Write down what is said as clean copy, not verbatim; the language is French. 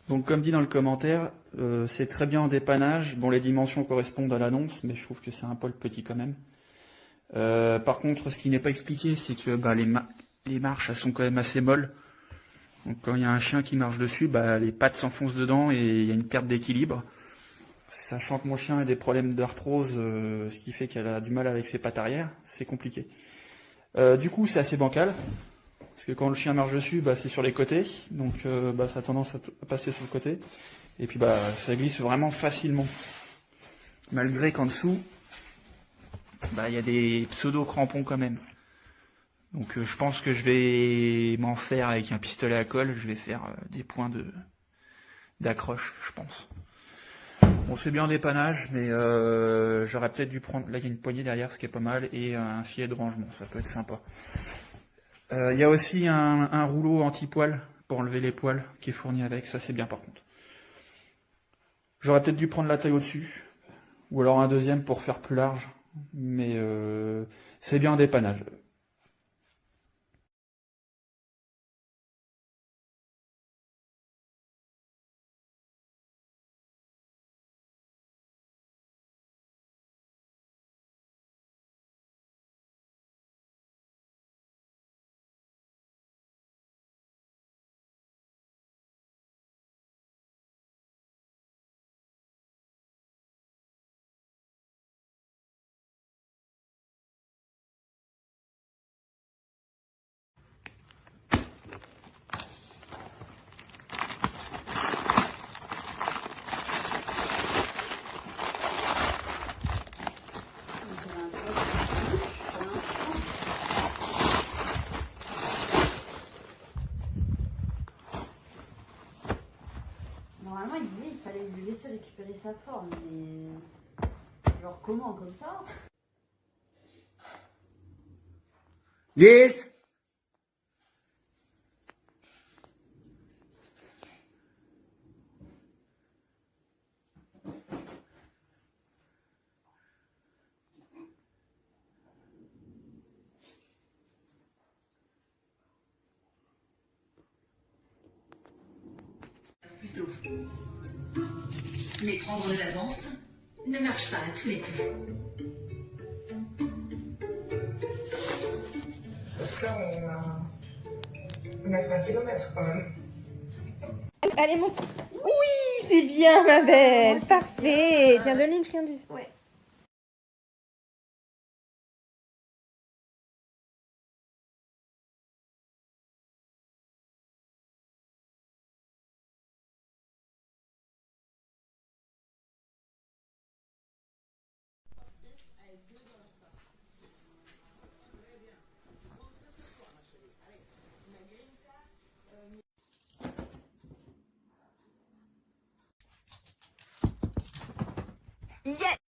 Donc comme dit dans le commentaire, c'est très bien en dépannage. Bon, les dimensions correspondent à l'annonce, mais je trouve que c'est un poil petit quand même. Par contre, ce qui n'est pas expliqué, c'est que les marches, elles sont quand même assez molles. Donc quand il y a un chien qui marche dessus, les pattes s'enfoncent dedans et il y a une perte d'équilibre. Sachant que mon chien a des problèmes d'arthrose, ce qui fait qu'elle a du mal avec ses pattes arrière, c'est compliqué. Du coup, c'est assez bancal. Parce que quand le chien marche dessus, c'est sur les côtés, donc ça a tendance à passer sur le côté. Et puis ça glisse vraiment facilement. Malgré qu'en dessous, il y a des pseudo-crampons quand même. Donc je pense que je vais m'en faire avec un pistolet à colle, je vais faire des points d'accroche, je pense. Bon, c'est bien en dépannage, mais j'aurais peut-être dû prendre... Là, il y a une poignée derrière, ce qui est pas mal, et un filet de rangement, ça peut être sympa. Il y a aussi un rouleau anti-poil pour enlever les poils qui est fourni avec, ça c'est bien par contre. J'aurais peut-être dû prendre la taille au-dessus, ou alors un deuxième pour faire plus large, mais c'est bien en dépannage. Normalement, il disait qu'il fallait lui laisser récupérer sa forme, mais genre comment, comme ça? Yes. Plutôt. Mais prendre de l'avance ne marche pas à tous les coups. Parce que là, on a fait 1 kilomètre quand même. Allez, monte. Oui, c'est bien, ma belle. Parfait. Tiens, donne une friandise. Ouais. Yeah.